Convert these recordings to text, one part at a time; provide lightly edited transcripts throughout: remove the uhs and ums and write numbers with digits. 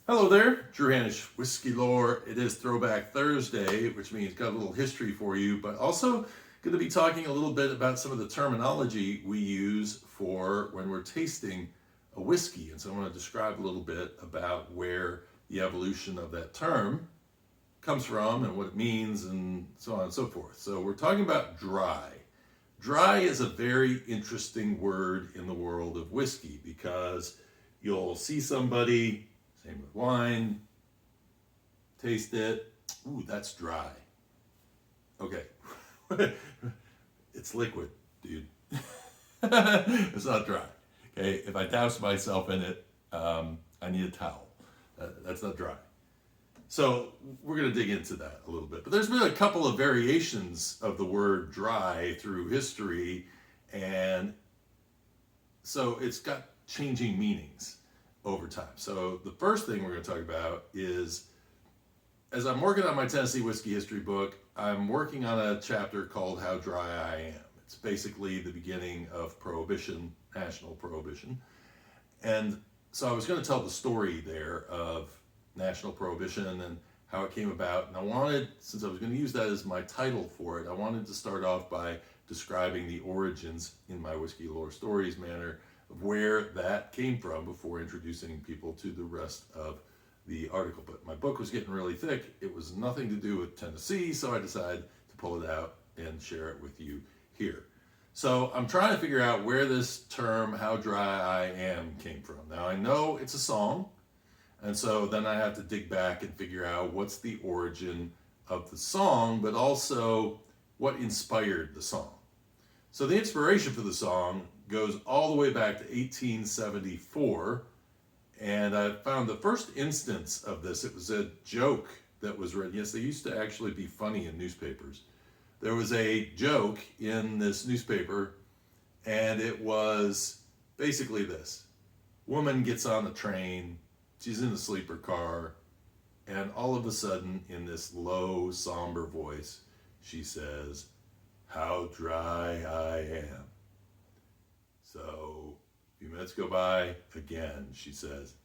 Hello there, Drew Hanish, Whiskey Lore. It is Throwback Thursday, which means got a little history for you, but also going to be talking a little bit about some of the terminology we use for when we're tasting a whiskey. And so I want to describe a little bit about where the evolution of that term comes from and what it means and so on and so forth. So we're talking about dry. Dry is a very interesting word in the world of whiskey because you'll see somebody, same with wine, taste it, ooh, that's dry. Okay, it's liquid, dude. It's not dry. Okay, if I douse myself in it, I need a towel. That's not dry. So we're going to dig into that a little bit. But there's been a couple of variations of the word dry through history, and so it's got changing meanings over time. So the first thing we're going to talk about is, as I'm working on my Tennessee whiskey history book, I'm working on a chapter called How Dry I Am. It's basically the beginning of Prohibition, national Prohibition. And so I was going to tell the story there of national Prohibition and how it came about. And I wanted, since I was going to use that as my title for it, I wanted to start off by describing the origins in my Whiskey Lore Stories manner of where that came from before introducing people to the rest of the article. But my book was getting really thick. It was nothing to do with Tennessee, so I decided to pull it out and share it with you here. So I'm trying to figure out where this term, how dry I am, came from. Now I know it's a song, and so then I have to dig back and figure out what's the origin of the song, but also what inspired the song. So the inspiration for the song goes all the way back to 1874, and I found the first instance of this. It was a joke that was written. Yes, they used to actually be funny in newspapers. There was a joke in this newspaper, and it was basically this. Woman gets on the train, she's in the sleeper car, and all of a sudden, in this low, somber voice, she says, "How dry I am." So a few minutes go by, again, she says,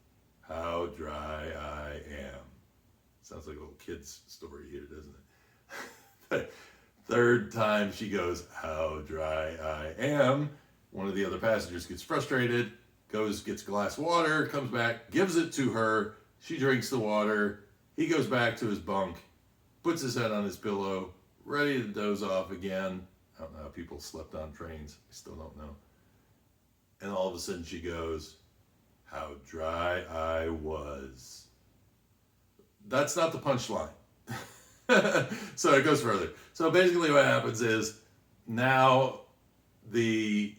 "How dry I am." Sounds like a little kid's story here, doesn't it? Third time she goes, "How dry I am." One of the other passengers gets frustrated, goes, gets a glass of water, comes back, gives it to her. She drinks the water. He goes back to his bunk, puts his head on his pillow, ready to doze off again. I don't know how people slept on trains. I still don't know. And all of a sudden she goes, "How dry I was." That's not the punchline. So it goes further. So basically what happens is now the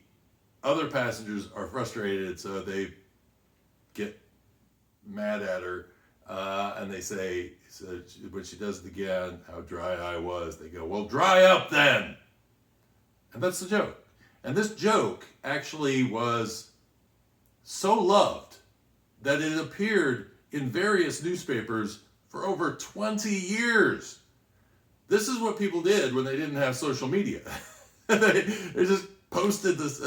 other passengers are frustrated, so they get mad at her, and they say, so when she does it again, "How dry I was," they go, "Well, dry up then." And that's the joke. And this joke actually was so loved that it appeared in various newspapers for over 20 years. This is what people did when they didn't have social media. they just posted this,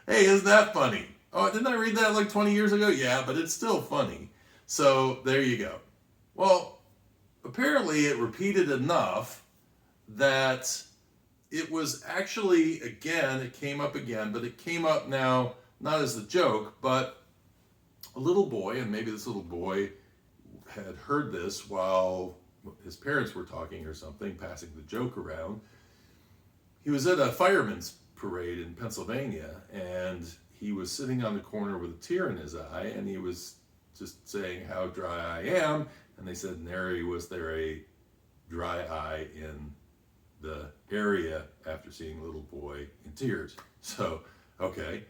"Hey, isn't that funny? Oh, didn't I read that like 20 years ago?" "Yeah, but it's still funny." So there you go. Well, apparently it repeated enough that it was actually, again, it came up again, but it came up now not as a joke, but a little boy, and maybe this little boy had heard this while his parents were talking or something, passing the joke around. He was at a fireman's parade in Pennsylvania, and he was sitting on the corner with a tear in his eye, and he was just saying, "How dry I am," and they said, "Nary was there a dry eye in the area," after seeing a little boy in tears. So, okay,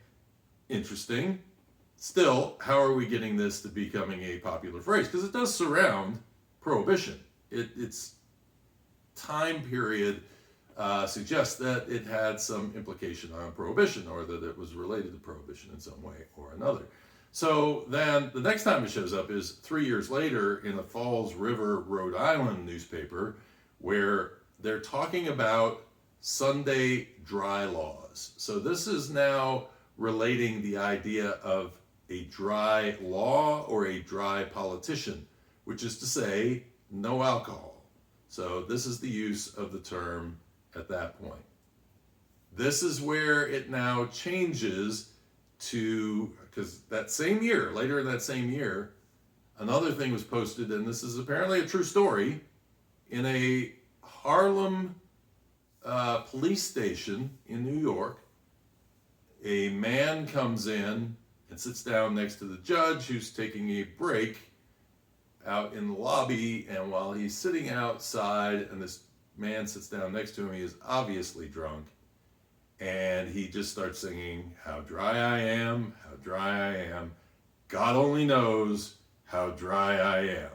interesting. Still, how are we getting this to becoming a popular phrase? Because it does surround Prohibition. Its time period suggests that it had some implication on Prohibition, or that it was related to Prohibition in some way or another. So then the next time it shows up is 3 years later in a Falls River, Rhode Island newspaper, where they're talking about Sunday dry laws. So this is now relating the idea of a dry law or a dry politician, which is to say, no alcohol. So this is the use of the term at that point. This is where it now changes to, because that same year, later in that same year, another thing was posted, and this is apparently a true story, in a Harlem police station in New York. A man comes in and sits down next to the judge, who's taking a break out in the lobby, and while he's sitting outside and this man sits down next to him, he is obviously drunk, and he just starts singing, "How dry I am, how dry I am, God only knows how dry I am."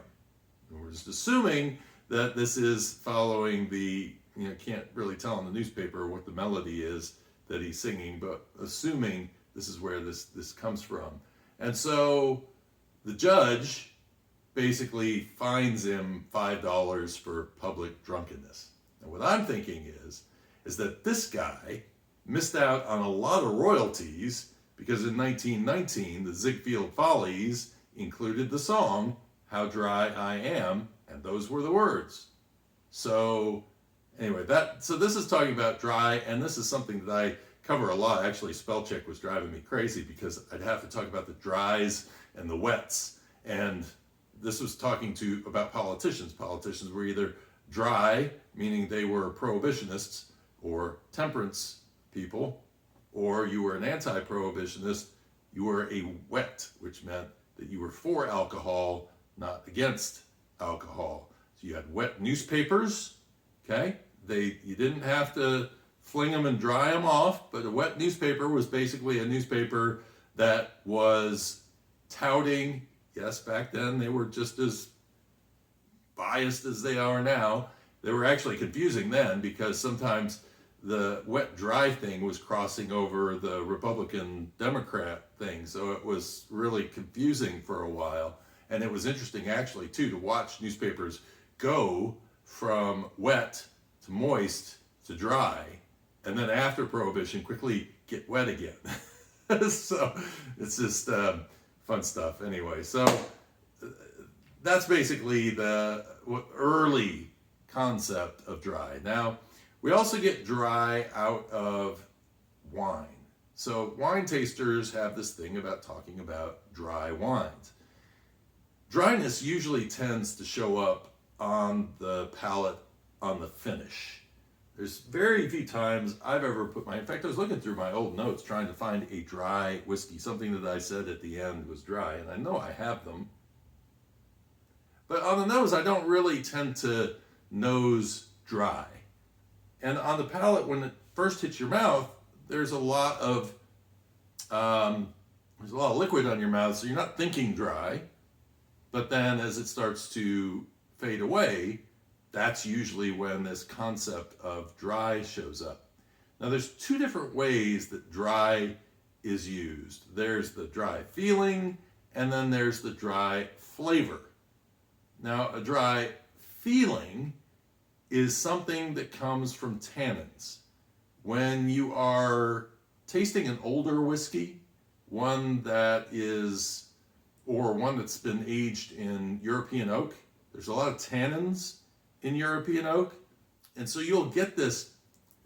And we're just assuming that this is following the, can't really tell in the newspaper what the melody is that he's singing, but assuming this is where this comes from. And so the judge basically fines him $5 for public drunkenness. And what I'm thinking is that this guy missed out on a lot of royalties because in 1919, the Ziegfeld Follies included the song, "How Dry I Am," and those were the words. So anyway, so this is talking about dry, and this is something that I cover a lot. Actually, spell check was driving me crazy because I'd have to talk about the dries and the wets, and this was talking about politicians. Politicians were either dry, meaning they were prohibitionists or temperance people, or you were an anti-prohibitionist, you were a wet, which meant that you were for alcohol, not against alcohol. So you had wet newspapers, okay? You didn't have to fling them and dry them off, but a wet newspaper was basically a newspaper that was touting, yes, back then they were just as biased as they are now. They were actually confusing then because sometimes the wet dry thing was crossing over the Republican Democrat thing, so it was really confusing for a while. And it was interesting actually too to watch newspapers go from wet to moist to dry, and then after Prohibition quickly get wet again. So it's just fun stuff anyway. So that's basically the early concept of dry. Now, we also get dry out of wine. So wine tasters have this thing about talking about dry wines. Dryness usually tends to show up on the palate on the finish. There's very few times I've ever in fact, I was looking through my old notes trying to find a dry whiskey, something that I said at the end was dry, and I know I have them. But on the nose, I don't really tend to nose dry. And on the palate, when it first hits your mouth, there's a lot of liquid on your mouth, so you're not thinking dry. But then as it starts to fade away, that's usually when this concept of dry shows up. Now there's two different ways that dry is used. There's the dry feeling, and then there's the dry flavor. Now a dry feeling is something that comes from tannins. When you are tasting an older whiskey, one that is, or one that's been aged in European oak, there's a lot of tannins in European oak, and so you'll get this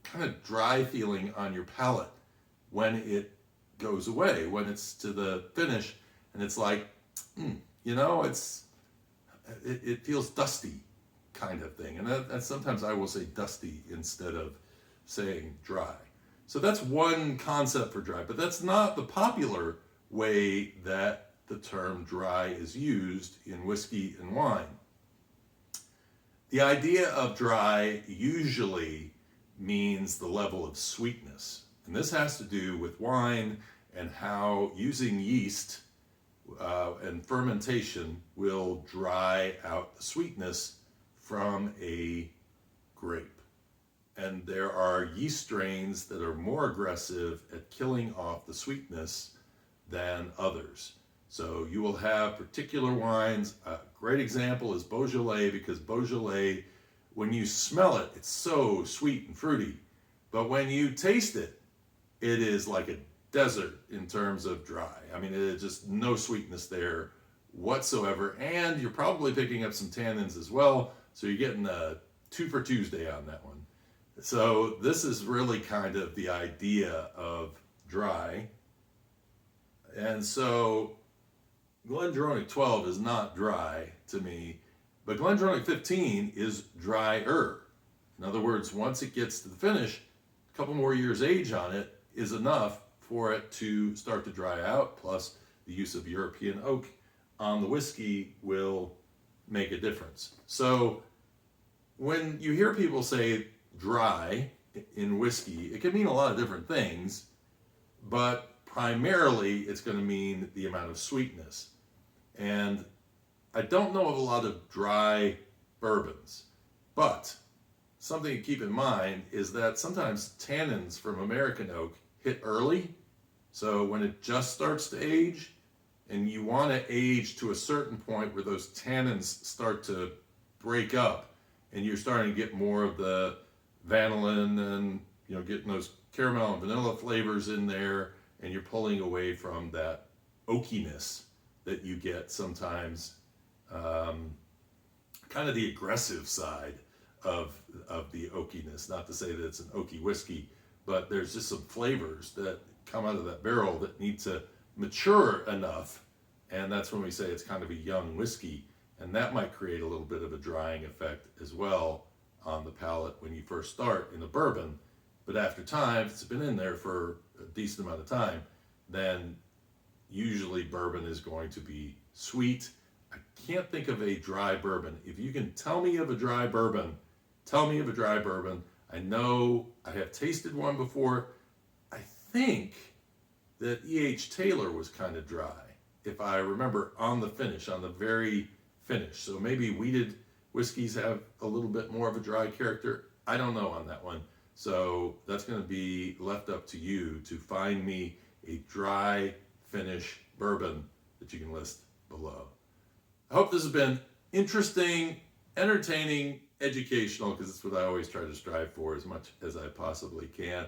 kind of dry feeling on your palate when it goes away, when it's to the finish, and it's like, it feels dusty kind of thing. And that sometimes I will say dusty instead of saying dry. So that's one concept for dry, but that's not the popular way that the term dry is used in whiskey and wine. The idea of dry usually means the level of sweetness. And this has to do with wine and how using yeast and fermentation will dry out the sweetness from a grape. And there are yeast strains that are more aggressive at killing off the sweetness than others. So you will have particular wines. A great example is Beaujolais, because Beaujolais, when you smell it, it's so sweet and fruity. But when you taste it, it is like a desert in terms of dry. I mean, it's just no sweetness there whatsoever, and you're probably picking up some tannins as well, so you're getting a 2 for Tuesday on that one. So this is really kind of the idea of dry. And so Glendronach 12 is not dry to me, but Glendronach 15 is drier. In other words, once it gets to the finish, a couple more years age on it is enough for it to start to dry out, plus the use of European oak on the whiskey will make a difference. So when you hear people say dry in whiskey, it can mean a lot of different things, but primarily it's going to mean the amount of sweetness. And I don't know of a lot of dry bourbons, but something to keep in mind is that sometimes tannins from American oak hit early. So when it just starts to age, and you want to age to a certain point where those tannins start to break up, and you're starting to get more of the vanillin and, you know, getting those caramel and vanilla flavors in there, and you're pulling away from that oakiness that you get sometimes, kind of the aggressive side of the oakiness. Not to say that it's an oaky whiskey, but there's just some flavors that come out of that barrel that need to mature enough, and that's when we say it's kind of a young whiskey, and that might create a little bit of a drying effect as well on the palate when you first start in a bourbon. But after time, if it's been in there for a decent amount of time, then usually bourbon is going to be sweet. I can't think of a dry bourbon. If you can tell me of a dry bourbon, tell me of a dry bourbon. I know I have tasted one before. I think that E.H. Taylor was kind of dry, if I remember, on the finish, on the very finish. So maybe wheated whiskeys have a little bit more of a dry character. I don't know on that one. So that's going to be left up to you to find me a dry finish bourbon that you can list below. I hope this has been interesting, entertaining, educational, because it's what I always try to strive for as much as I possibly can.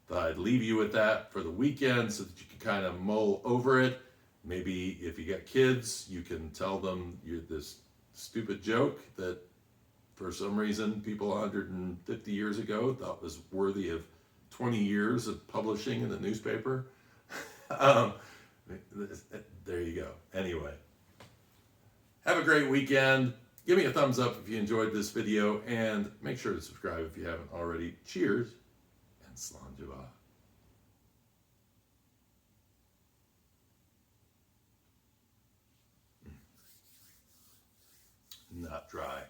Thought I'd leave you with that for the weekend so that you can kind of mull over it. Maybe if you got kids, you can tell them this stupid joke that for some reason people 150 years ago thought was worthy of 20 years of publishing in the newspaper. There you go. Anyway, have a great weekend. Give me a thumbs up if you enjoyed this video, and make sure to subscribe if you haven't already. Cheers, and Slainte. Not dry.